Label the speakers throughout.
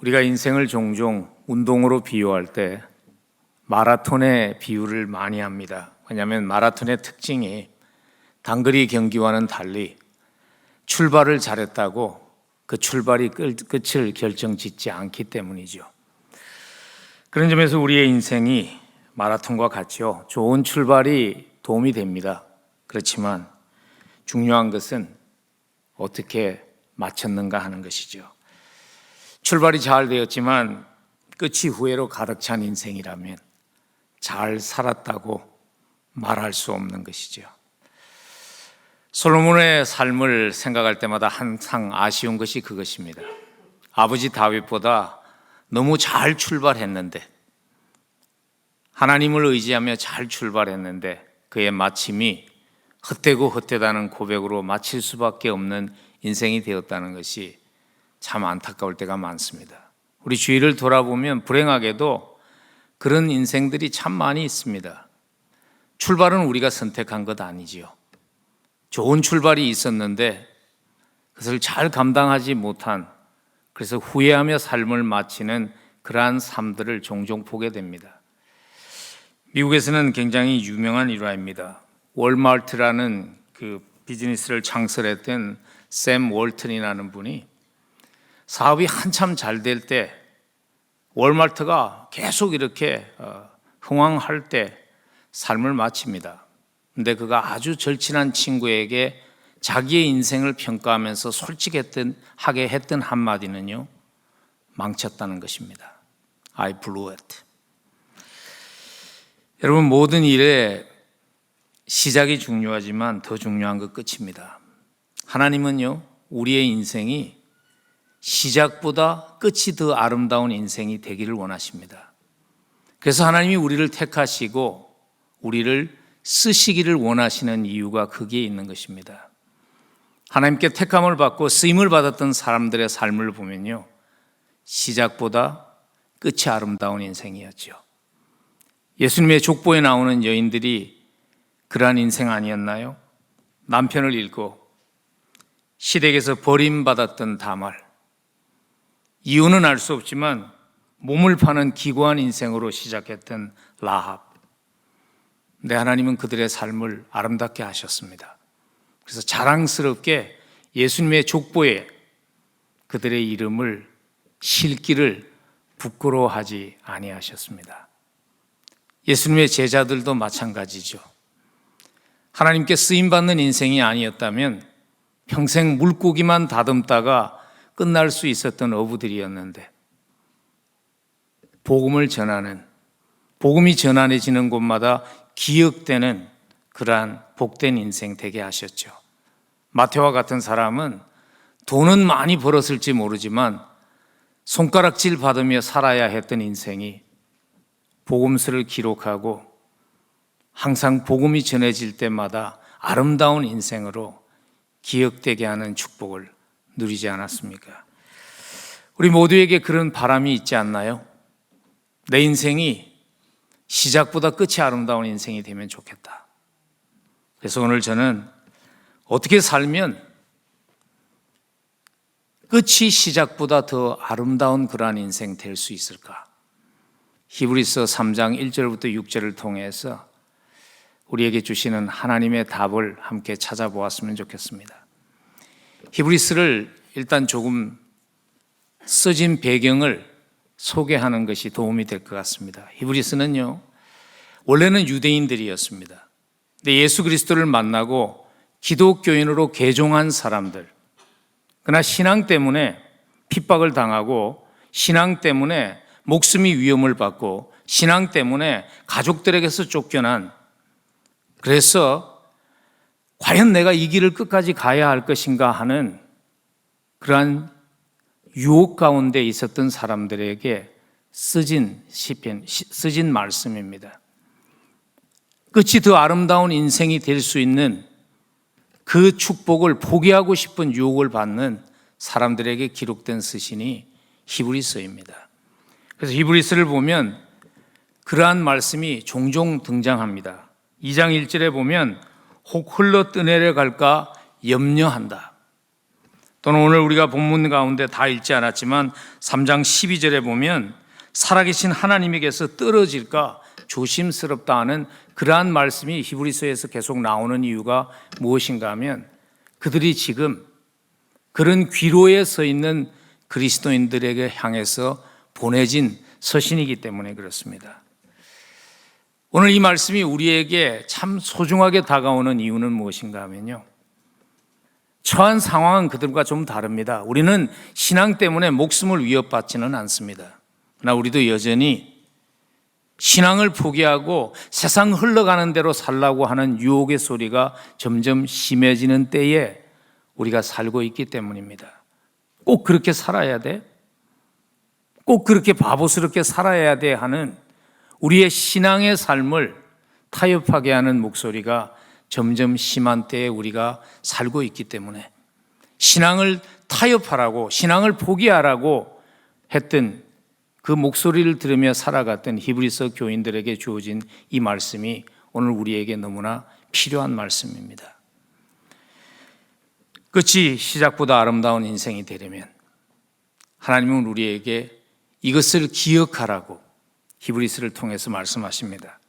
Speaker 1: 우리가 인생을 종종 운동으로 비유할 때 마라톤의 비유를 많이 합니다. 왜냐하면 마라톤의 특징이 단거리 경기와는 달리 출발을 잘했다고 그 출발이 끝을 결정짓지 않기 때문이죠. 그런 점에서 우리의 인생이 마라톤과 같죠. 좋은 출발이 도움이 됩니다. 그렇지만 중요한 것은 어떻게 마쳤는가 하는 것이죠. 출발이 잘 되었지만 끝이 후회로 가득 찬 인생이라면 잘 살았다고 말할 수 없는 것이죠. 솔로몬의 삶을 생각할 때마다 항상 아쉬운 것이 그것입니다. 아버지 다윗보다 너무 잘 출발했는데, 하나님을 의지하며 잘 출발했는데 그의 마침이 헛되고 헛되다는 고백으로 마칠 수밖에 없는 인생이 되었다는 것이 참 안타까울 때가 많습니다. 우리 주위를 돌아보면 불행하게도 그런 인생들이 참 많이 있습니다. 출발은 우리가 선택한 것 아니지요. 좋은 출발이 있었는데 그것을 잘 감당하지 못한, 그래서 후회하며 삶을 마치는 그러한 삶들을 종종 보게 됩니다. 미국에서는 굉장히 유명한 일화입니다. 월마트라는 그 비즈니스를 창설했던 샘 월튼이라는 분이 사업이 한참 잘 될 때 월마트가 계속 이렇게 흥황할 때 삶을 마칩니다. 근데 그가 아주 절친한 친구에게 자기의 인생을 평가하면서 솔직하게 했던 한마디는요, 망쳤다는 것입니다. I blew it. 여러분, 모든 일에 시작이 중요하지만 더 중요한 것 끝입니다. 하나님은요, 우리의 인생이 시작보다 끝이 더 아름다운 인생이 되기를 원하십니다. 그래서 하나님이 우리를 택하시고 우리를 쓰시기를 원하시는 이유가 거기에 있는 것입니다. 하나님께 택함을 받고 쓰임을 받았던 사람들의 삶을 보면요, 시작보다 끝이 아름다운 인생이었죠. 예수님의 족보에 나오는 여인들이 그러한 인생 아니었나요? 남편을 잃고 시댁에서 버림받았던 다말, 이유는 알 수 없지만 몸을 파는 기구한 인생으로 시작했던 라합. 근데 하나님은 그들의 삶을 아름답게 하셨습니다. 그래서 자랑스럽게 예수님의 족보에 그들의 이름을 실기를 부끄러워하지 아니하셨습니다. 예수님의 제자들도 마찬가지죠. 하나님께 쓰임받는 인생이 아니었다면 평생 물고기만 다듬다가 끝날 수 있었던 어부들이었는데, 복음을 전하는, 복음이 전환해지는 곳마다 기억되는 그러한 복된 인생 되게 하셨죠. 마태와 같은 사람은 돈은 많이 벌었을지 모르지만 손가락질 받으며 살아야 했던 인생이 복음서를 기록하고 항상 복음이 전해질 때마다 아름다운 인생으로 기억되게 하는 축복을 누리지 않았습니까? 우리 모두에게 그런 바람이 있지 않나요? 내 인생이 시작보다 끝이 아름다운 인생이 되면 좋겠다. 그래서 오늘 저는 어떻게 살면 끝이 시작보다 더 아름다운 그러한 인생 될 수 있을까? 히브리서 3장 1절부터 6절을 통해서 우리에게 주시는 하나님의 답을 함께 찾아보았으면 좋겠습니다. 히브리서를 일단 조금 써진 배경을 소개하는 것이 도움이 될 것 같습니다. 히브리서는요, 원래는 유대인들이었습니다. 근데 예수 그리스도를 만나고 기독교인으로 개종한 사람들, 그러나 신앙 때문에 핍박을 당하고, 신앙 때문에 목숨이 위험을 받고, 신앙 때문에 가족들에게서 쫓겨난, 그래서 과연 내가 이 길을 끝까지 가야 할 것인가 하는 그러한 유혹 가운데 있었던 사람들에게 쓰진 시편, 쓰진 말씀입니다. 끝이 더 아름다운 인생이 될 수 있는 그 축복을 포기하고 싶은 유혹을 받는 사람들에게 기록된 서신이 히브리서입니다. 그래서 히브리서를 보면 그러한 말씀이 종종 등장합니다. 2장 1절에 보면 혹 흘러 떠내려 갈까 염려한다. 또는 오늘 우리가 본문 가운데 다 읽지 않았지만 3장 12절에 보면 살아계신 하나님에게서 떨어질까 조심스럽다 하는 그러한 말씀이 히브리서에서 계속 나오는 이유가 무엇인가 하면 그들이 지금 그런 귀로에 서 있는 그리스도인들에게 향해서 보내진 서신이기 때문에 그렇습니다. 오늘 이 말씀이 우리에게 참 소중하게 다가오는 이유는 무엇인가 하면요, 처한 상황은 그들과 좀 다릅니다. 우리는 신앙 때문에 목숨을 위협받지는 않습니다. 그러나 우리도 여전히 신앙을 포기하고 세상 흘러가는 대로 살라고 하는 유혹의 소리가 점점 심해지는 때에 우리가 살고 있기 때문입니다. 꼭 그렇게 살아야 돼? 꼭 그렇게 바보스럽게 살아야 돼? 하는 우리의 신앙의 삶을 타협하게 하는 목소리가 점점 심한 때에 우리가 살고 있기 때문에 신앙을 타협하라고, 신앙을 포기하라고 했던 그 목소리를 들으며 살아갔던 히브리서 교인들에게 주어진 이 말씀이 오늘 우리에게 너무나 필요한 말씀입니다. 끝이 시작보다 아름다운 인생이 되려면 하나님은 우리에게 이것을 기억하라고 히브리서를 통해서 말씀하십니다.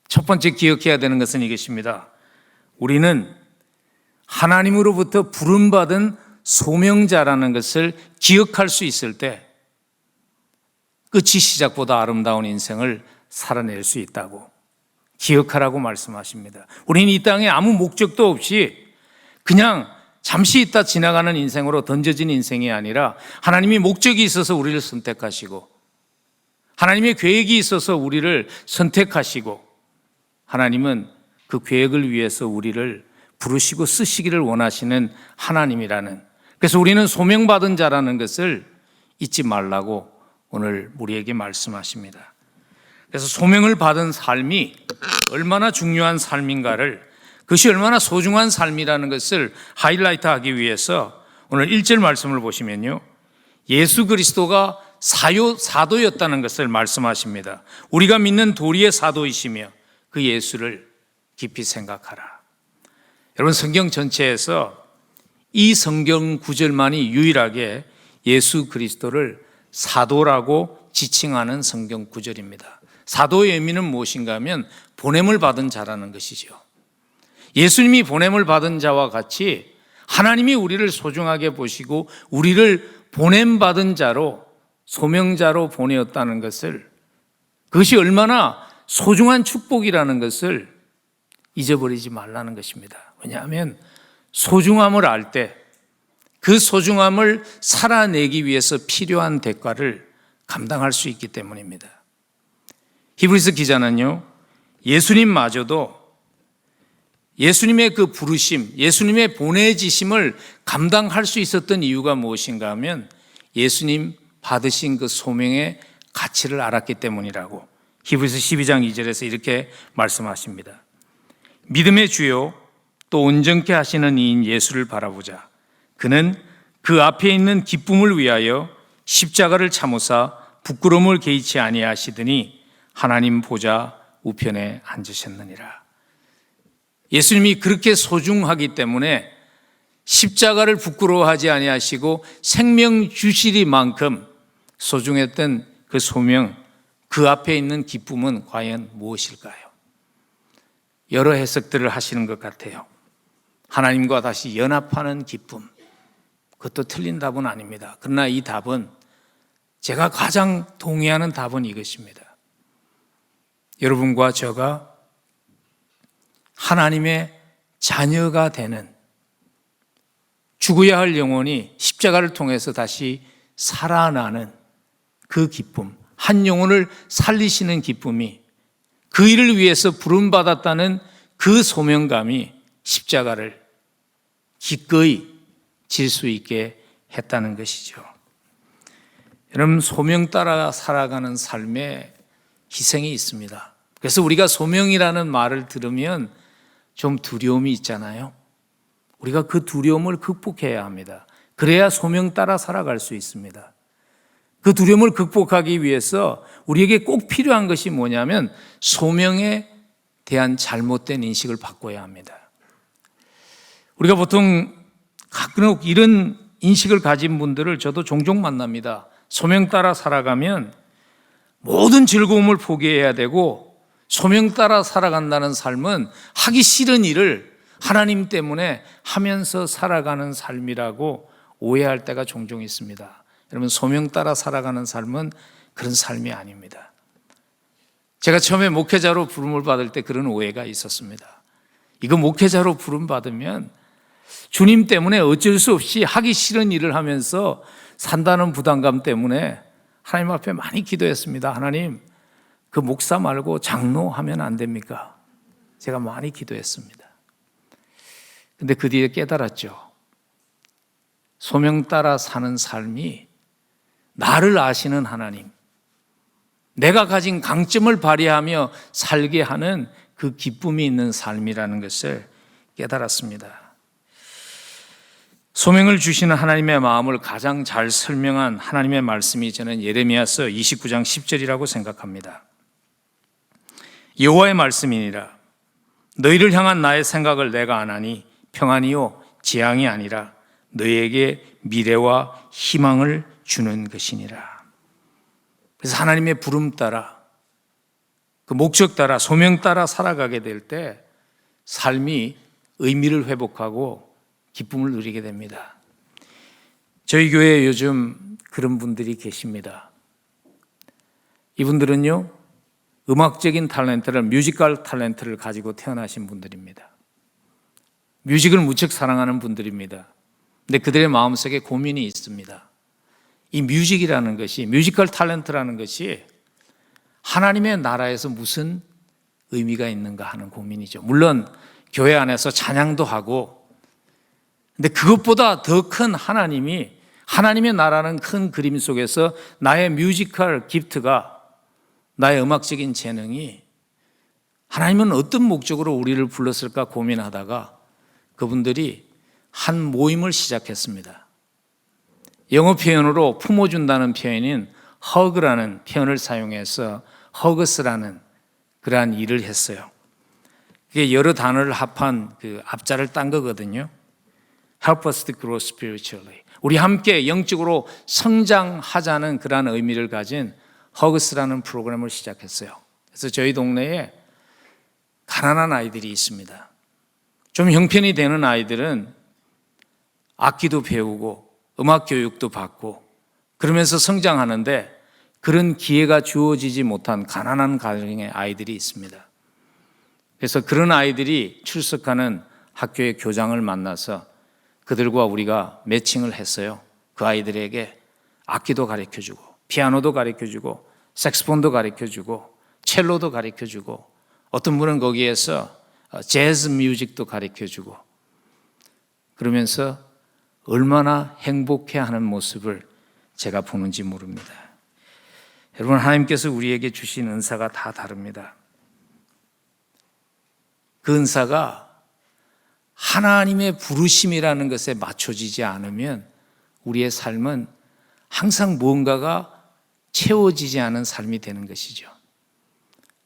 Speaker 1: 첫 번째 기억해야 되는 것은 이것입니다. 우리는 하나님으로부터 부름받은 소명자라는 것을 기억할 수 있을 때 끝이 시작보다 아름다운 인생을 살아낼 수 있다고 기억하라고 말씀하십니다. 우리는 이 땅에 아무 목적도 없이 그냥 잠시 있다 지나가는 인생으로 던져진 인생이 아니라 하나님이 목적이 있어서 우리를 선택하시고 하나님의 계획이 있어서 우리를 선택하시고 하나님은 그 계획을 위해서 우리를 부르시고 쓰시기를 원하시는 하나님이라는, 그래서 우리는 소명받은 자라는 것을 잊지 말라고 오늘 우리에게 말씀하십니다. 그래서 소명을 받은 삶이 얼마나 중요한 삶인가를, 그것이 얼마나 소중한 삶이라는 것을 하이라이트하기 위해서 오늘 1절 말씀을 보시면요, 예수 그리스도가 사도였다는 것을 말씀하십니다. 우리가 믿는 도리의 사도이시며 그 예수를 깊이 생각하라. 여러분, 성경 전체에서 이 성경 구절만이 유일하게 예수 그리스도를 사도라고 지칭하는 성경 구절입니다. 사도의 의미는 무엇인가 하면 보냄을 받은 자라는 것이죠. 예수님이 보냄을 받은 자와 같이 하나님이 우리를 소중하게 보시고 우리를 보냄받은 자로, 소명자로 보내었다는 것을, 그것이 얼마나 소중한 축복이라는 것을 잊어버리지 말라는 것입니다. 왜냐하면 소중함을 알 때 그 소중함을 살아내기 위해서 필요한 대가를 감당할 수 있기 때문입니다. 히브리서 기자는요, 예수님마저도 예수님의 그 부르심, 예수님의 보내지심을 감당할 수 있었던 이유가 무엇인가 하면 예수님 받으신 그 소명의 가치를 알았기 때문이라고 히브리서 12장 2절에서 이렇게 말씀하십니다. 믿음의 주요 또 온전케 하시는 이인 예수를 바라보자. 그는 그 앞에 있는 기쁨을 위하여 십자가를 참으사 부끄러움을 개의치 아니하시더니 하나님 보좌 우편에 앉으셨느니라. 예수님이 그렇게 소중하기 때문에 십자가를 부끄러워하지 아니하시고 생명 주시리만큼 소중했던 그 소명, 그 앞에 있는 기쁨은 과연 무엇일까요? 여러 해석들을 하시는 것 같아요. 하나님과 다시 연합하는 기쁨, 그것도 틀린 답은 아닙니다. 그러나 이 답은, 제가 가장 동의하는 답은 이것입니다. 여러분과 저가 하나님의 자녀가 되는, 죽어야 할 영혼이 십자가를 통해서 다시 살아나는 그 기쁨, 한 영혼을 살리시는 기쁨이, 그 일을 위해서 부름받았다는 그 소명감이 십자가를 기꺼이 질 수 있게 했다는 것이죠. 여러분, 소명 따라 살아가는 삶에 희생이 있습니다. 그래서 우리가 소명이라는 말을 들으면 좀 두려움이 있잖아요. 우리가 그 두려움을 극복해야 합니다. 그래야 소명 따라 살아갈 수 있습니다. 그 두려움을 극복하기 위해서 우리에게 꼭 필요한 것이 뭐냐면 소명에 대한 잘못된 인식을 바꿔야 합니다. 우리가 보통 가끔 이런 인식을 가진 분들을 저도 종종 만납니다. 소명 따라 살아가면 모든 즐거움을 포기해야 되고, 소명 따라 살아간다는 삶은 하기 싫은 일을 하나님 때문에 하면서 살아가는 삶이라고 오해할 때가 종종 있습니다. 여러분, 소명 따라 살아가는 삶은 그런 삶이 아닙니다. 제가 처음에 목회자로 부름을 받을 때 그런 오해가 있었습니다. 이거 목회자로 부름 받으면 주님 때문에 어쩔 수 없이 하기 싫은 일을 하면서 산다는 부담감 때문에 하나님 앞에 많이 기도했습니다. 하나님, 그 목사 말고 장로하면 안 됩니까? 제가 많이 기도했습니다. 근데 그 뒤에 깨달았죠. 소명 따라 사는 삶이 나를 아시는 하나님, 내가 가진 강점을 발휘하며 살게 하는 그 기쁨이 있는 삶이라는 것을 깨달았습니다. 소명을 주시는 하나님의 마음을 가장 잘 설명한 하나님의 말씀이 저는 예레미야서 29장 10절이라고 생각합니다. 여호와의 말씀이니라. 너희를 향한 나의 생각을 내가 아나니 평안이요 재앙이 아니라 너희에게 미래와 희망을 주는 것이니라. 그래서 하나님의 부름 따라, 그 목적 따라, 소명 따라 살아가게 될 때 삶이 의미를 회복하고 기쁨을 누리게 됩니다. 저희 교회에 요즘 그런 분들이 계십니다. 이분들은요, 음악적인 탤런트를, 뮤지컬 탤런트를 가지고 태어나신 분들입니다. 뮤직을 무척 사랑하는 분들입니다. 근데 그들의 마음속에 고민이 있습니다. 이 뮤직이라는 것이, 뮤지컬 탤런트라는 것이 하나님의 나라에서 무슨 의미가 있는가 하는 고민이죠. 물론 교회 안에서 찬양도 하고, 근데 그것보다 더 큰 하나님의 나라는 큰 그림 속에서 나의 뮤지컬 기프트가, 나의 음악적인 재능이 하나님은 어떤 목적으로 우리를 불렀을까 고민하다가 그분들이 한 모임을 시작했습니다. 영어 표현으로 품어준다는 표현인 hug라는 표현을 사용해서 hugus라는 그러한 일을 했어요. 그게 여러 단어를 합한 그 앞자를 딴 거거든요. Help us to grow spiritually. 우리 함께 영적으로 성장하자는 그러한 의미를 가진 hugus라는 프로그램을 시작했어요. 그래서 저희 동네에 가난한 아이들이 있습니다. 좀 형편이 되는 아이들은 악기도 배우고 음악 교육도 받고 그러면서 성장하는데, 그런 기회가 주어지지 못한 가난한 가정의 아이들이 있습니다. 그래서 그런 아이들이 출석하는 학교의 교장을 만나서 그들과 우리가 매칭을 했어요. 그 아이들에게 악기도 가르쳐주고 피아노도 가르쳐주고 색소폰도 가르쳐주고 첼로도 가르쳐주고, 어떤 분은 거기에서 재즈 뮤직도 가르쳐주고, 그러면서 얼마나 행복해하는 모습을 제가 보는지 모릅니다. 여러분, 하나님께서 우리에게 주신 은사가 다 다릅니다. 그 은사가 하나님의 부르심이라는 것에 맞춰지지 않으면 우리의 삶은 항상 무언가가 채워지지 않은 삶이 되는 것이죠.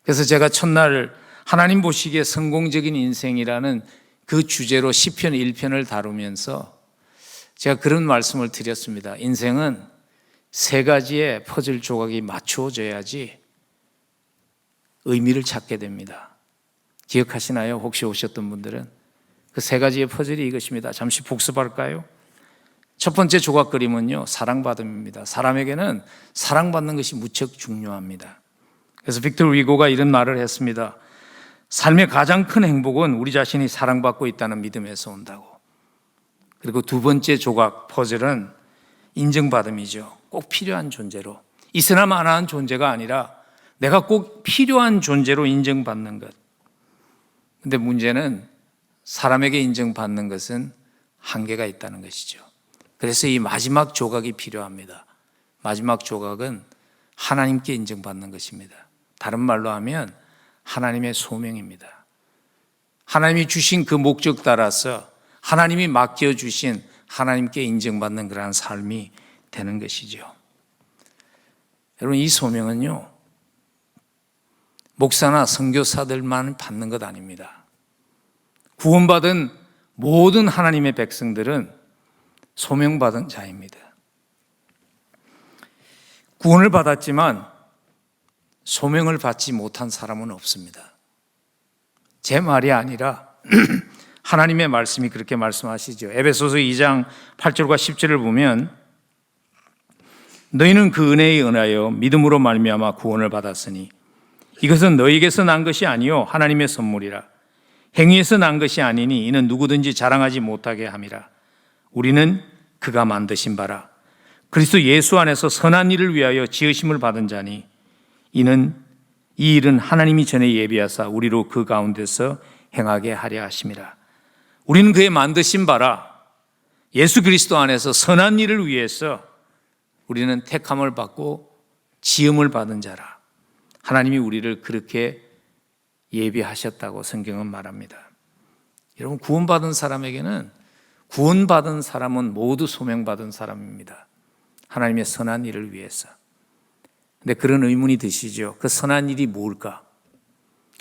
Speaker 1: 그래서 제가 첫날 하나님 보시기에 성공적인 인생이라는 그 주제로 시편 1편을 다루면서 제가 그런 말씀을 드렸습니다. 인생은 세 가지의 퍼즐 조각이 맞추어져야지 의미를 찾게 됩니다. 기억하시나요? 혹시 오셨던 분들은 그 세 가지의 퍼즐이 이것입니다. 잠시 복습할까요? 첫 번째 조각 그림은요, 사랑받음입니다. 사람에게는 사랑받는 것이 무척 중요합니다. 그래서 빅터 위고가 이런 말을 했습니다. 삶의 가장 큰 행복은 우리 자신이 사랑받고 있다는 믿음에서 온다고. 그리고 두 번째 조각 퍼즐은 인정받음이죠. 꼭 필요한 존재로, 있으나 마나한 존재가 아니라 내가 꼭 필요한 존재로 인정받는 것. 근데 문제는 사람에게 인정받는 것은 한계가 있다는 것이죠. 그래서 이 마지막 조각이 필요합니다. 마지막 조각은 하나님께 인정받는 것입니다. 다른 말로 하면 하나님의 소명입니다. 하나님이 주신 그 목적 따라서 하나님이 맡겨주신 하나님께 인정받는 그러한 삶이 되는 것이죠. 여러분, 이 소명은요, 목사나 선교사들만 받는 것 아닙니다. 구원받은 모든 하나님의 백성들은 소명받은 자입니다. 구원을 받았지만 소명을 받지 못한 사람은 없습니다. 제 말이 아니라 하나님의 말씀이 그렇게 말씀하시죠. 에베소서 2장 8절과 10절을 보면 너희는 그 은혜에 은하여 믿음으로 말미암아 구원을 받았으니 이것은 너희에게서 난 것이 아니요 하나님의 선물이라. 행위에서 난 것이 아니니 이는 누구든지 자랑하지 못하게 함이라. 우리는 그가 만드신 바라 그리스도 예수 안에서 선한 일을 위하여 지으심을 받은 자니 이는 이 일은 하나님이 전에 예비하사 우리로 그 가운데서 행하게 하려 하심이라. 우리는 그의 만드신 바라 예수 그리스도 안에서 선한 일을 위해서 우리는 택함을 받고 지음을 받은 자라. 하나님이 우리를 그렇게 예비하셨다고 성경은 말합니다. 여러분, 구원받은 사람에게는 구원받은 사람은 모두 소명받은 사람입니다. 하나님의 선한 일을 위해서. 근데 그런 의문이 드시죠. 그 선한 일이 뭘까?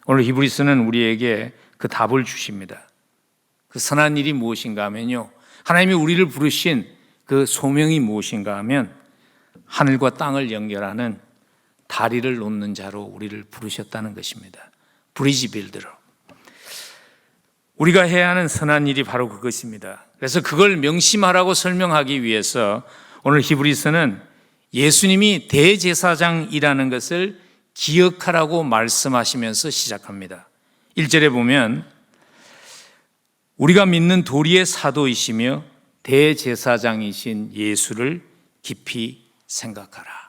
Speaker 1: 오늘 히브리서는 우리에게 그 답을 주십니다. 그 선한 일이 무엇인가 하면요, 하나님이 우리를 부르신 그 소명이 무엇인가 하면 하늘과 땅을 연결하는 다리를 놓는 자로 우리를 부르셨다는 것입니다. 브리지 빌더로. 우리가 해야 하는 선한 일이 바로 그것입니다. 그래서 그걸 명심하라고 설명하기 위해서 오늘 히브리서는 예수님이 대제사장이라는 것을 기억하라고 말씀하시면서 시작합니다. 1절에 보면 우리가 믿는 도리의 사도이시며 대제사장이신 예수를 깊이 생각하라.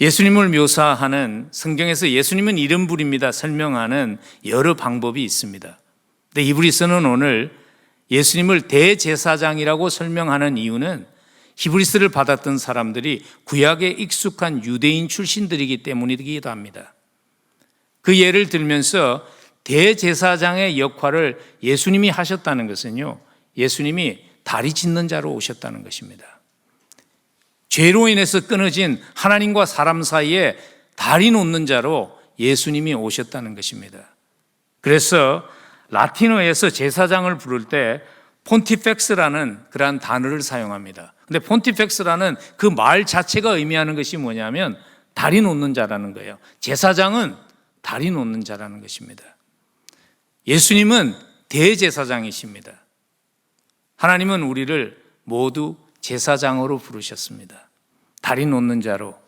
Speaker 1: 예수님을 묘사하는, 성경에서 예수님은 이름 부릅니다 설명하는 여러 방법이 있습니다. 근데 히브리서는 오늘 예수님을 대제사장이라고 설명하는 이유는 히브리서를 받았던 사람들이 구약에 익숙한 유대인 출신들이기 때문이기도 합니다. 그 예를 들면서 대제사장의 역할을 예수님이 하셨다는 것은요, 예수님이 다리 찢는 자로 오셨다는 것입니다. 죄로 인해서 끊어진 하나님과 사람 사이에 다리 놓는 자로 예수님이 오셨다는 것입니다. 그래서 라틴어에서 제사장을 부를 때 폰티펙스라는 그러한 단어를 사용합니다. 근데 폰티펙스라는 그 말 자체가 의미하는 것이 뭐냐면 다리 놓는 자라는 거예요. 제사장은 다리 놓는 자라는 것입니다. 예수님은 대제사장이십니다. 하나님은 우리를 모두 제사장으로 부르셨습니다. 다리 놓는 자로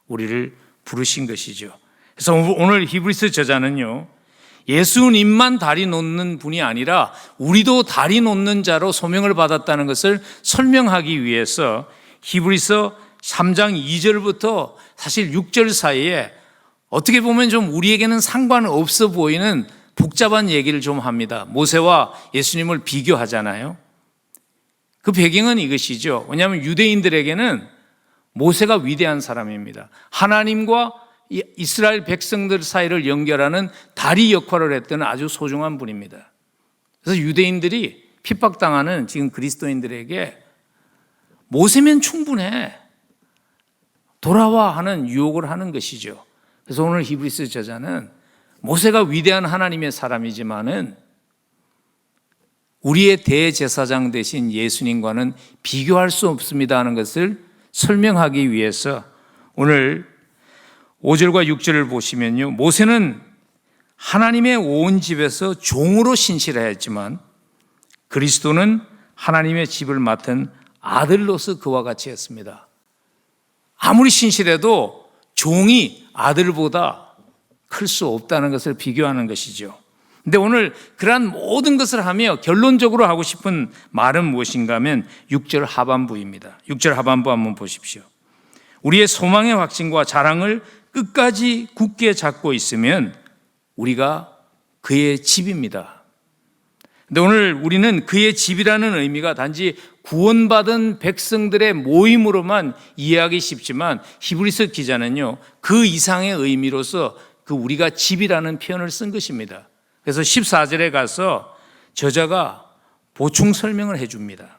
Speaker 1: 우리를 부르신 것이죠. 그래서 오늘 히브리서 저자는요, 예수님만 다리 놓는 분이 아니라 우리도 다리 놓는 자로 소명을 받았다는 것을 설명하기 위해서 히브리서 3장 2절부터 사실 6절 사이에 어떻게 보면 좀 우리에게는 상관없어 보이는 복잡한 얘기를 좀 합니다. 모세와 예수님을 비교하잖아요. 그 배경은 이것이죠. 왜냐하면 유대인들에게는 모세가 위대한 사람입니다. 하나님과 이스라엘 백성들 사이를 연결하는 다리 역할을 했던 아주 소중한 분입니다. 그래서 유대인들이 핍박당하는 지금 그리스도인들에게 모세면 충분해, 돌아와 하는 유혹을 하는 것이죠. 그래서 오늘 히브리서 저자는 모세가 위대한 하나님의 사람이지만은 우리의 대제사장 되신 예수님과는 비교할 수 없습니다 하는 것을 설명하기 위해서 오늘 5절과 6절을 보시면요, 모세는 하나님의 온 집에서 종으로 신실하였지만 그리스도는 하나님의 집을 맡은 아들로서 그와 같이 했습니다. 아무리 신실해도 종이 아들보다 클 수 없다는 것을 비교하는 것이죠. 근데 오늘 그러한 모든 것을 하며 결론적으로 하고 싶은 말은 무엇인가 하면 6절 하반부입니다. 6절 하반부 한번 보십시오. 우리의 소망의 확신과 자랑을 끝까지 굳게 잡고 있으면 우리가 그의 집입니다. 근데 오늘 우리는 그의 집이라는 의미가 단지 구원받은 백성들의 모임으로만 이해하기 쉽지만 히브리서 기자는요, 그 이상의 의미로서 그 우리가 집이라는 표현을 쓴 것입니다. 그래서 14절에 가서 저자가 보충 설명을 해줍니다.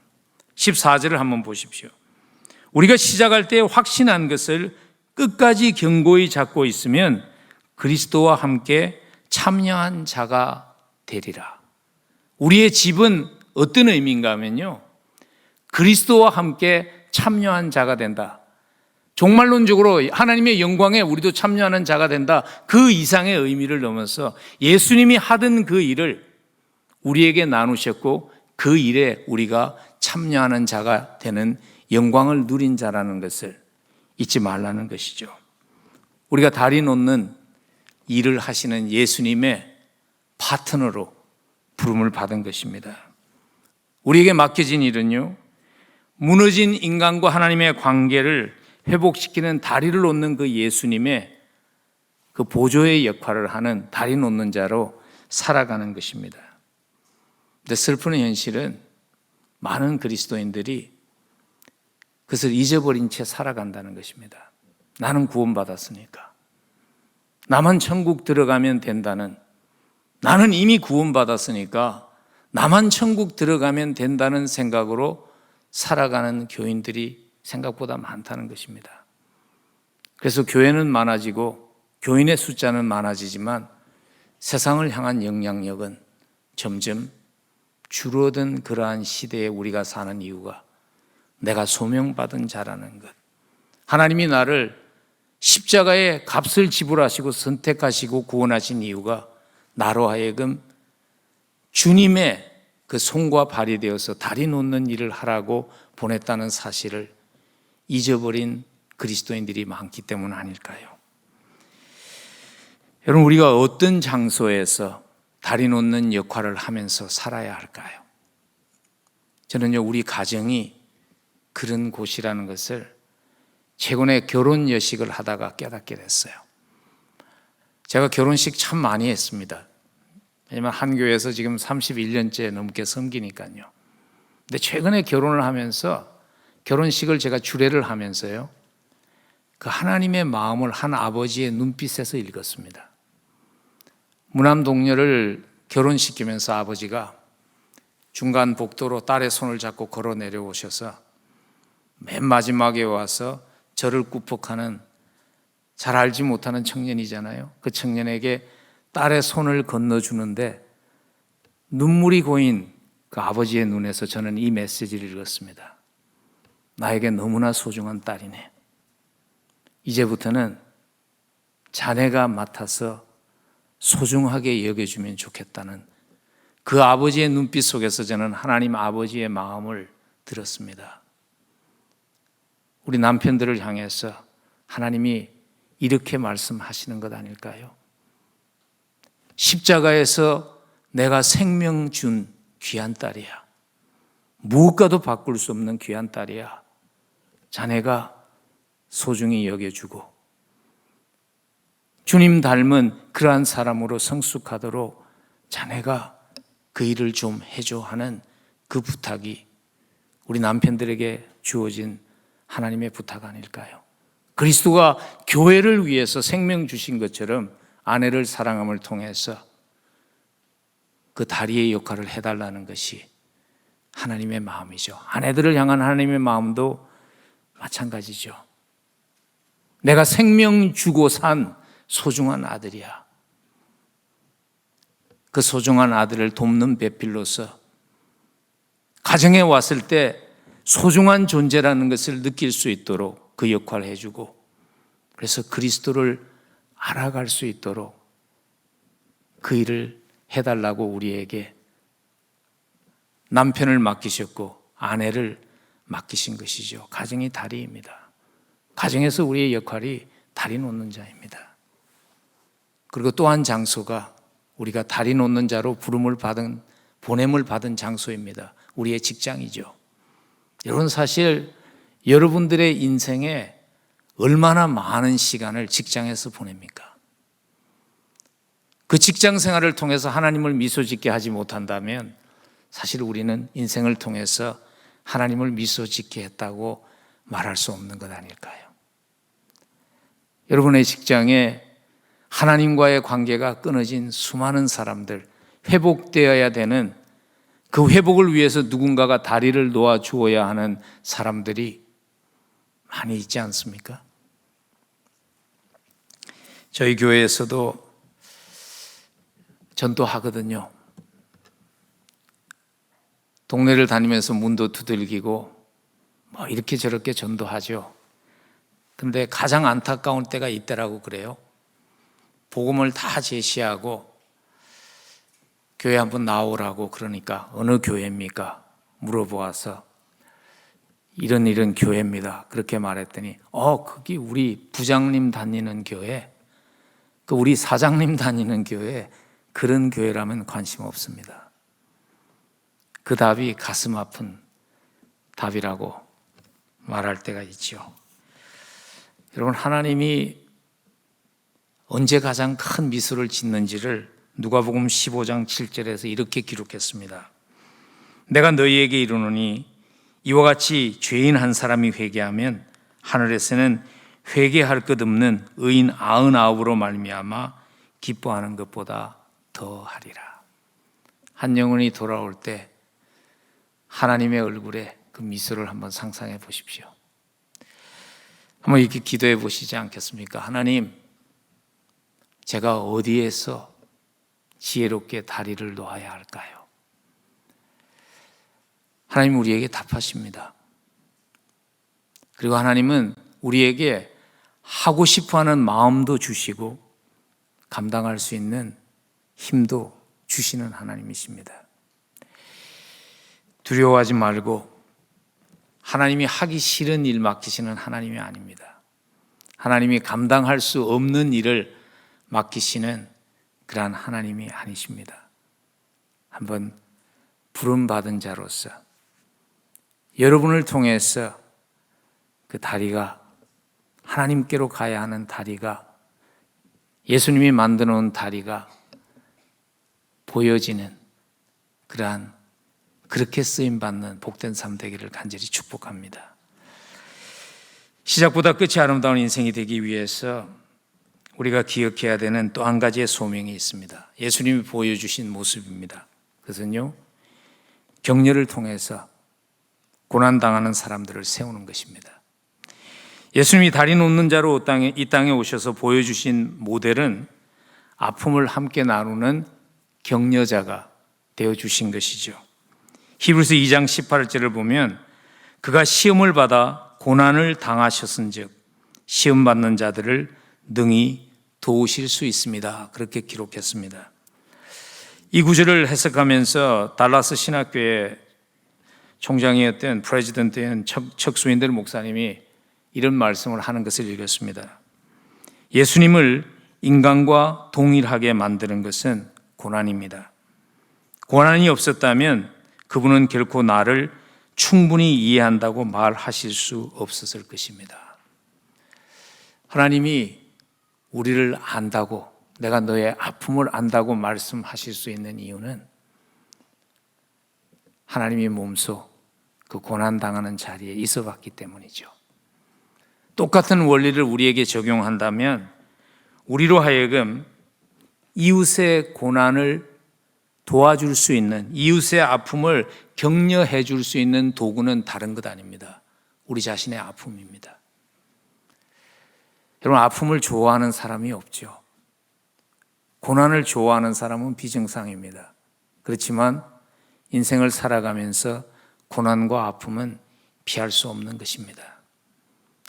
Speaker 1: 14절을 한번 보십시오. 우리가 시작할 때 확신한 것을 끝까지 견고히 잡고 있으면 그리스도와 함께 참여한 자가 되리라. 우리의 집은 어떤 의미인가 하면요, 그리스도와 함께 참여한 자가 된다. 종말론적으로 하나님의 영광에 우리도 참여하는 자가 된다. 그 이상의 의미를 넘어서 예수님이 하던 그 일을 우리에게 나누셨고 그 일에 우리가 참여하는 자가 되는 영광을 누린 자라는 것을 잊지 말라는 것이죠. 우리가 다리 놓는 일을 하시는 예수님의 파트너로 부름을 받은 것입니다. 우리에게 맡겨진 일은요, 무너진 인간과 하나님의 관계를 회복시키는 다리를 놓는 그 예수님의 그 보조의 역할을 하는 다리 놓는 자로 살아가는 것입니다. 근데 슬픈 현실은 많은 그리스도인들이 그것을 잊어버린 채 살아간다는 것입니다. 나는 구원받았으니까, 나만 천국 들어가면 된다는, 나는 이미 구원받았으니까 나만 천국 들어가면 된다는 생각으로 살아가는 교인들이 생각보다 많다는 것입니다. 그래서 교회는 많아지고 교인의 숫자는 많아지지만 세상을 향한 영향력은 점점 줄어든 그러한 시대에 우리가 사는 이유가 내가 소명받은 자라는 것, 하나님이 나를 십자가의 값을 지불하시고 선택하시고 구원하신 이유가 나로 하여금 주님의 그 손과 발이 되어서 다리 놓는 일을 하라고 보냈다는 사실을 잊어버린 그리스도인들이 많기 때문 아닐까요? 여러분, 우리가 어떤 장소에서 다리 놓는 역할을 하면서 살아야 할까요? 저는요, 우리 가정이 그런 곳이라는 것을 최근에 결혼 여식을 하다가 깨닫게 됐어요. 제가 결혼식 참 많이 했습니다. 왜냐면 한 교회에서 지금 31년째 넘게 섬기니까요. 근데 최근에 결혼을 하면서 결혼식을 제가 주례를 하면서요, 그 하나님의 마음을 한 아버지의 눈빛에서 읽었습니다. 무남 동료를 결혼시키면서 아버지가 중간 복도로 딸의 손을 잡고 걸어 내려오셔서 맨 마지막에 와서 저를 꾸벅하는, 잘 알지 못하는 청년이잖아요. 그 청년에게 딸의 손을 건너주는데 눈물이 고인 그 아버지의 눈에서 저는 이 메시지를 읽었습니다. 나에게 너무나 소중한 딸이네. 이제부터는 자네가 맡아서 소중하게 여겨주면 좋겠다는 그 아버지의 눈빛 속에서 저는 하나님 아버지의 마음을 들었습니다. 우리 남편들을 향해서 하나님이 이렇게 말씀하시는 것 아닐까요? 십자가에서 내가 생명 준 귀한 딸이야. 무엇과도 바꿀 수 없는 귀한 딸이야. 자네가 소중히 여겨주고 주님 닮은 그러한 사람으로 성숙하도록 자네가 그 일을 좀 해줘 하는 그 부탁이 우리 남편들에게 주어진 하나님의 부탁 아닐까요? 그리스도가 교회를 위해서 생명 주신 것처럼 아내를 사랑함을 통해서 그 다리의 역할을 해달라는 것이 하나님의 마음이죠. 아내들을 향한 하나님의 마음도 마찬가지죠. 내가 생명 주고 산 소중한 아들이야. 그 소중한 아들을 돕는 배필로서 가정에 왔을 때 소중한 존재라는 것을 느낄 수 있도록 그 역할을 해주고, 그래서 그리스도를 알아갈 수 있도록 그 일을 해달라고 우리에게 남편을 맡기셨고 아내를 맡기신 것이죠. 가정이 다리입니다. 가정에서 우리의 역할이 다리 놓는 자입니다. 그리고 또 한 장소가 우리가 다리 놓는 자로 부름을 받은, 보냄을 받은 장소입니다. 우리의 직장이죠. 여러분, 사실 여러분들의 인생에 얼마나 많은 시간을 직장에서 보냅니까? 그 직장 생활을 통해서 하나님을 미소 짓게 하지 못한다면 사실 우리는 인생을 통해서 하나님을 미소 짓게 했다고 말할 수 없는 것 아닐까요? 여러분의 직장에 하나님과의 관계가 끊어진 수많은 사람들, 회복되어야 되는 그 회복을 위해서 누군가가 다리를 놓아 주어야 하는 사람들이 많이 있지 않습니까? 저희 교회에서도 전도하거든요. 동네를 다니면서 문도 두들기고 뭐 이렇게 저렇게 전도하죠. 근데 가장 안타까운 때가 이때라고 그래요. 복음을 다 제시하고 교회 한번 나오라고 그러니까 어느 교회입니까? 물어보아서 이런 교회입니다. 그렇게 말했더니 거기 우리 부장님 다니는 교회, 우리 사장님 다니는 교회, 그런 교회라면 관심 없습니다. 그 답이 가슴 아픈 답이라고 말할 때가 있죠. 여러분, 하나님이 언제 가장 큰 미소를 짓는지를 누가복음 15장 7절에서 이렇게 기록했습니다. 내가 너희에게 이르노니 이와 같이 죄인 한 사람이 회개하면 하늘에서는 회개할 것 없는 의인 99으로 말미암아 기뻐하는 것보다 더하리라. 한 영혼이 돌아올 때 하나님의 얼굴에 그 미소를 한번 상상해 보십시오. 한번 이렇게 기도해 보시지 않겠습니까? 하나님, 제가 어디에서 지혜롭게 다리를 놓아야 할까요? 하나님 우리에게 답하십니다. 그리고 하나님은 우리에게 하고 싶어하는 마음도 주시고 감당할 수 있는 힘도 주시는 하나님이십니다. 두려워하지 말고 하나님이 하기 싫은 일 맡기시는 하나님이 아닙니다. 하나님이 감당할 수 없는 일을 맡기시는 그러한 하나님이 아니십니다. 한번 부름받은 자로서 여러분을 통해서 그 다리가 하나님께로 가야 하는 다리가 예수님이 만들어 놓은 다리가 보여지는 그러한 그렇게 쓰임받는 복된 삶 되기를 간절히 축복합니다. 시작보다 끝이 아름다운 인생이 되기 위해서 우리가 기억해야 되는 또 한 가지의 소명이 있습니다. 예수님이 보여주신 모습입니다. 그것은요, 격려를 통해서 고난당하는 사람들을 세우는 것입니다. 예수님이 다리 놓는 자로 이 땅에 오셔서 보여주신 모델은 아픔을 함께 나누는 격려자가 되어주신 것이죠. 히브리서 2장 18절을 보면 그가 시험을 받아 고난을 당하셨은즉 시험 받는 자들을 능히 도우실 수 있습니다. 그렇게 기록했습니다. 이 구절을 해석하면서 달라스 신학교의 총장이었던 프레지던트인 척 스윈들 목사님이 이런 말씀을 하는 것을 읽었습니다. 예수님을 인간과 동일하게 만드는 것은 고난입니다. 고난이 없었다면 그분은 결코 나를 충분히 이해한다고 말하실 수 없었을 것입니다. 하나님이 우리를 안다고, 내가 너의 아픔을 안다고 말씀하실 수 있는 이유는 하나님이 몸소 그 고난당하는 자리에 있어 봤기 때문이죠. 똑같은 원리를 우리에게 적용한다면 우리로 하여금 이웃의 고난을 도와줄 수 있는, 이웃의 아픔을 격려해 줄 수 있는 도구는 다른 것 아닙니다. 우리 자신의 아픔입니다. 여러분, 아픔을 좋아하는 사람이 없죠. 고난을 좋아하는 사람은 비정상입니다. 그렇지만 인생을 살아가면서 고난과 아픔은 피할 수 없는 것입니다.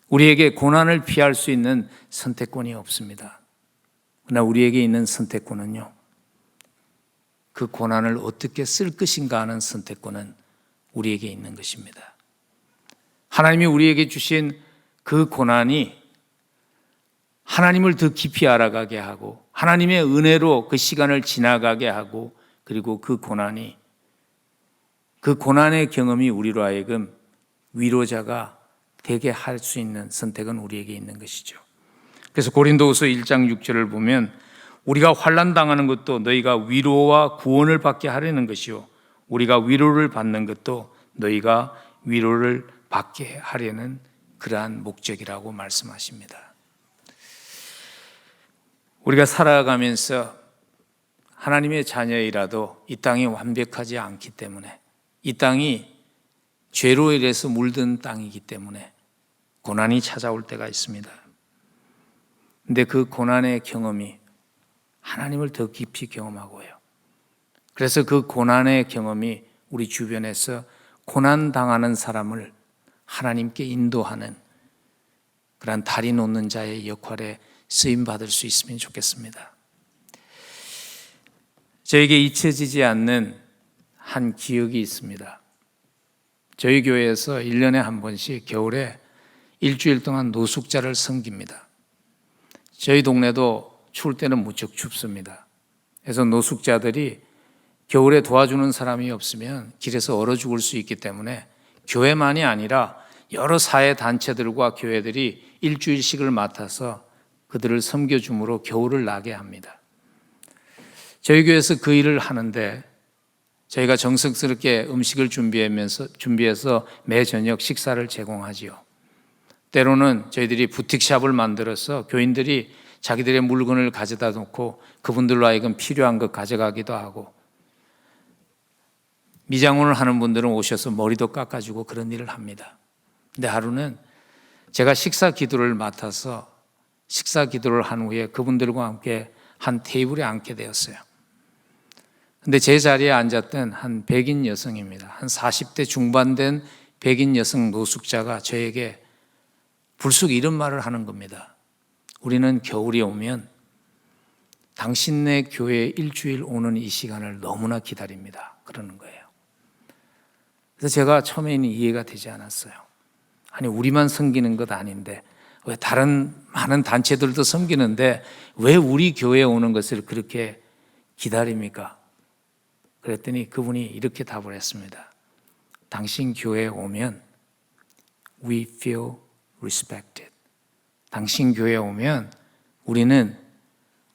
Speaker 1: 우리에게 고난을 피할 수 있는 선택권이 없습니다. 그러나 우리에게 있는 선택권은요, 그 고난을 어떻게 쓸 것인가 하는 선택권은 우리에게 있는 것입니다. 하나님이 우리에게 주신 그 고난이 하나님을 더 깊이 알아가게 하고 하나님의 은혜로 그 시간을 지나가게 하고, 그리고 그 고난의 경험이 우리로 하여금 위로자가 되게 할 수 있는 선택은 우리에게 있는 것이죠. 그래서 고린도후서 1장 6절을 보면 우리가 환난 당하는 것도 너희가 위로와 구원을 받게 하려는 것이요 우리가 위로를 받는 것도 너희가 위로를 받게 하려는 그러한 목적이라고 말씀하십니다. 우리가 살아가면서 하나님의 자녀이라도 이 땅이 완벽하지 않기 때문에, 이 땅이 죄로 인해서 물든 땅이기 때문에 고난이 찾아올 때가 있습니다. 근데 그 고난의 경험이 하나님을 더 깊이 경험하고요. 그래서 그 고난의 경험이 우리 주변에서 고난당하는 사람을 하나님께 인도하는 그런 다리 놓는 자의 역할에 쓰임받을 수 있으면 좋겠습니다. 저에게 잊혀지지 않는 한 기억이 있습니다. 저희 교회에서 1년에 한 번씩 겨울에 일주일 동안 노숙자를 섬깁니다. 저희 동네도 추울 때는 무척 춥습니다. 그래서 노숙자들이 겨울에 도와주는 사람이 없으면 길에서 얼어 죽을 수 있기 때문에 교회만이 아니라 여러 사회 단체들과 교회들이 일주일씩을 맡아서 그들을 섬겨줌으로 겨울을 나게 합니다. 저희 교회에서 그 일을 하는데 저희가 정성스럽게 음식을 준비해서 매 저녁 식사를 제공하지요. 때로는 저희들이 부틱샵을 만들어서 교인들이 자기들의 물건을 가져다 놓고 그분들로 하여금 필요한 것 가져가기도 하고, 미장원을 하는 분들은 오셔서 머리도 깎아주고 그런 일을 합니다. 근데 하루는 제가 식사 기도를 맡아서 식사 기도를 한 후에 그분들과 함께 한 테이블에 앉게 되었어요. 근데 제 자리에 앉았던 한 백인 여성입니다. 한 40대 중반 된 백인 여성 노숙자가 저에게 불쑥 이런 말을 하는 겁니다. 우리는 겨울이 오면 당신네 교회에 일주일 오는 이 시간을 너무나 기다립니다. 그러는 거예요. 그래서 제가 처음에는 이해가 되지 않았어요. 아니, 우리만 섬기는 것 아닌데 왜 다른 많은 단체들도 섬기는데 왜 우리 교회에 오는 것을 그렇게 기다립니까? 그랬더니 그분이 이렇게 답을 했습니다. 당신 교회에 오면 we feel respected. 당신 교회에 오면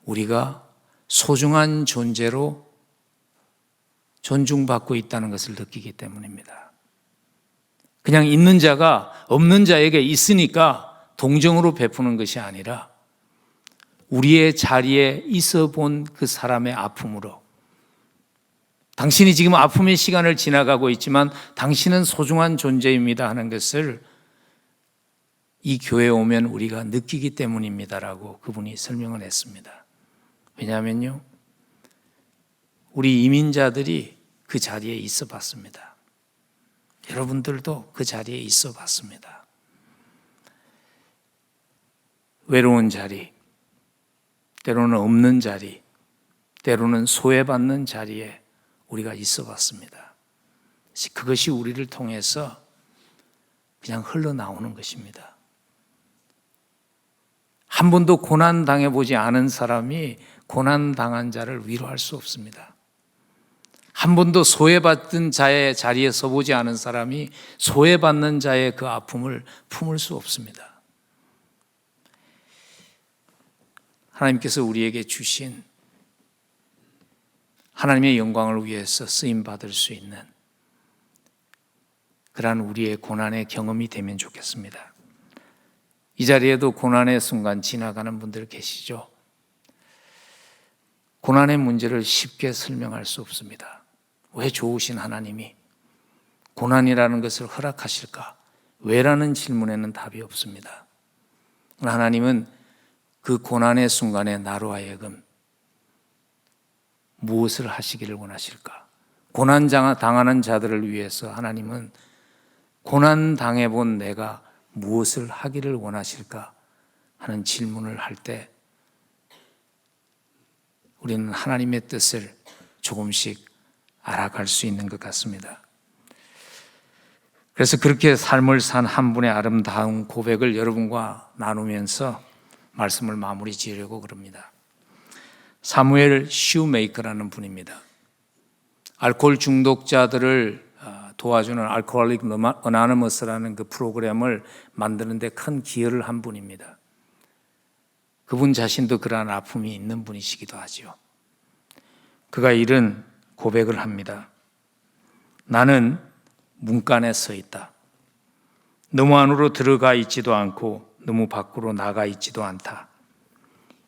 Speaker 1: 우리가 소중한 존재로 존중받고 있다는 것을 느끼기 때문입니다. 그냥 있는 자가 없는 자에게 있으니까 동정으로 베푸는 것이 아니라 우리의 자리에 있어 본 그 사람의 아픔으로, 당신이 지금 아픔의 시간을 지나가고 있지만 당신은 소중한 존재입니다 하는 것을 이 교회에 오면 우리가 느끼기 때문입니다라고 그분이 설명을 했습니다. 왜냐하면요, 우리 이민자들이 그 자리에 있어 봤습니다. 여러분들도 그 자리에 있어 봤습니다. 외로운 자리, 때로는 없는 자리, 때로는 소외받는 자리에 우리가 있어 봤습니다. 그것이 우리를 통해서 그냥 흘러나오는 것입니다. 한 번도 고난당해보지 않은 사람이 고난당한 자를 위로할 수 없습니다. 한 번도 소외받던 자의 자리에 서보지 않은 사람이 소외받는 자의 그 아픔을 품을 수 없습니다. 하나님께서 우리에게 주신 하나님의 영광을 위해서 쓰임받을 수 있는 그러한 우리의 고난의 경험이 되면 좋겠습니다. 이 자리에도 고난의 순간 지나가는 분들 계시죠? 고난의 문제를 쉽게 설명할 수 없습니다. 왜 좋으신 하나님이 고난이라는 것을 허락하실까? 왜라는 질문에는 답이 없습니다. 하나님은 그 고난의 순간에 나로 하여금 무엇을 하시기를 원하실까? 고난 당하는 자들을 위해서 하나님은 고난 당해본 내가 무엇을 하기를 원하실까 하는 질문을 할 때 우리는 하나님의 뜻을 조금씩 알아갈 수 있는 것 같습니다. 그래서 그렇게 삶을 산 한 분의 아름다운 고백을 여러분과 나누면서 말씀을 마무리 지으려고 그럽니다. 사무엘 슈메이커라는 분입니다. 알코올 중독자들을 도와주는 알코올릭 어나니머스라는 그 프로그램을 만드는데 큰 기여를 한 분입니다. 그분 자신도 그러한 아픔이 있는 분이시기도 하죠. 그가 이런 고백을 합니다. 나는 문간에 서 있다. 너무 안으로 들어가 있지도 않고 너무 밖으로 나가 있지도 않다.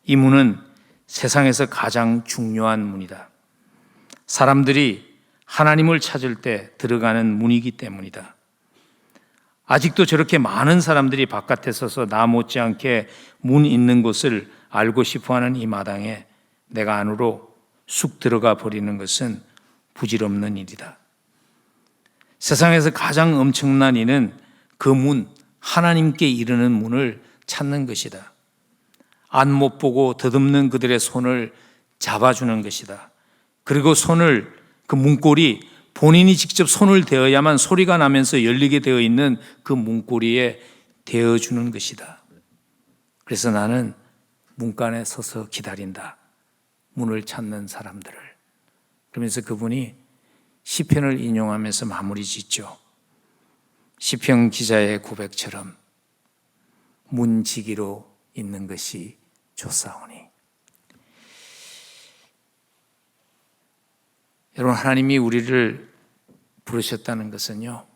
Speaker 1: 이 문은 세상에서 가장 중요한 문이다. 사람들이 하나님을 찾을 때 들어가는 문이기 때문이다. 아직도 저렇게 많은 사람들이 바깥에 서서 나 못지않게 문 있는 곳을 알고 싶어하는 이 마당에 내가 안으로 쑥 들어가 버리는 것은 부질없는 일이다. 세상에서 가장 엄청난 이는 그 문, 하나님께 이르는 문을 찾는 것이다. 안 못 보고 더듬는 그들의 손을 잡아주는 것이다. 그리고 그 문고리, 본인이 직접 손을 대어야만 소리가 나면서 열리게 되어 있는 그 문고리에 대어주는 것이다. 그래서 나는 문간에 서서 기다린다. 문을 찾는 사람들을. 그러면서 그분이 시편을 인용하면서 마무리 짓죠. 시편 기자의 고백처럼 문지기로 있는 것이 좋사오니. 여러분, 하나님이 우리를 부르셨다는 것은요,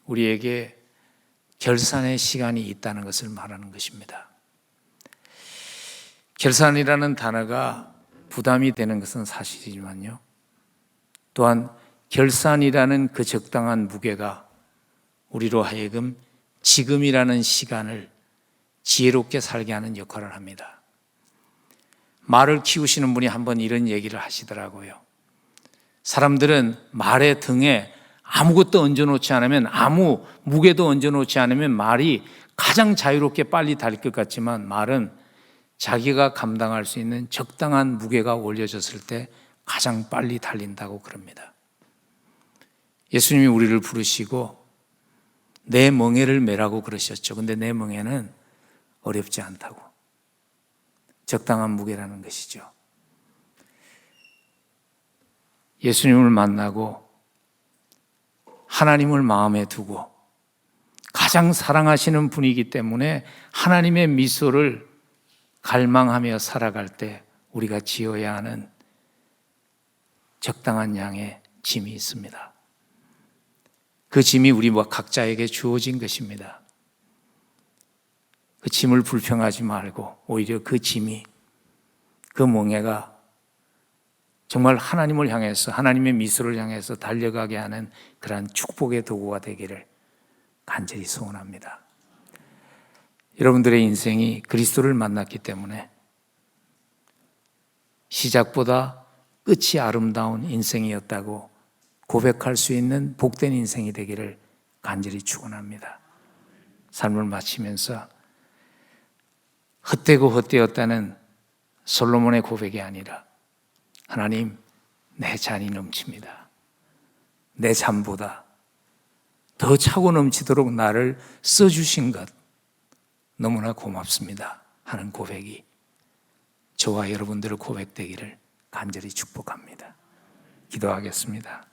Speaker 1: 우리에게 결산의 시간이 있다는 것을 말하는 것입니다. 결산이라는 단어가 부담이 되는 것은 사실이지만요, 또한 결산이라는 그 적당한 무게가 우리로 하여금 지금이라는 시간을 지혜롭게 살게 하는 역할을 합니다. 말을 키우시는 분이 한번 이런 얘기를 하시더라고요. 사람들은 말의 등에 아무것도 얹어놓지 않으면, 아무 무게도 얹어놓지 않으면 말이 가장 자유롭게 빨리 달 것 같지만, 말은 자기가 감당할 수 있는 적당한 무게가 올려졌을 때 가장 빨리 달린다고 그럽니다. 예수님이 우리를 부르시고 내 멍에를 메라고 그러셨죠. 근데 내 멍에는 어렵지 않다고. 적당한 무게라는 것이죠. 예수님을 만나고 하나님을 마음에 두고 가장 사랑하시는 분이기 때문에 하나님의 미소를 갈망하며 살아갈 때 우리가 지어야 하는 적당한 양의 짐이 있습니다. 그 짐이 우리 각자에게 주어진 것입니다. 그 짐을 불평하지 말고 오히려 그 짐이, 그 멍에가 정말 하나님을 향해서, 하나님의 미소를 향해서 달려가게 하는 그러한 축복의 도구가 되기를 간절히 소원합니다. 여러분들의 인생이 그리스도를 만났기 때문에 시작보다 끝이 아름다운 인생이었다고 고백할 수 있는 복된 인생이 되기를 간절히 축원합니다. 삶을 마치면서 헛되고 헛되었다는 솔로몬의 고백이 아니라, 하나님, 내 잔이 넘칩니다. 내 잔보다 더 차고 넘치도록 나를 써주신 것 너무나 고맙습니다 하는 고백이 저와 여러분들의 고백되기를 간절히 축복합니다. 기도하겠습니다.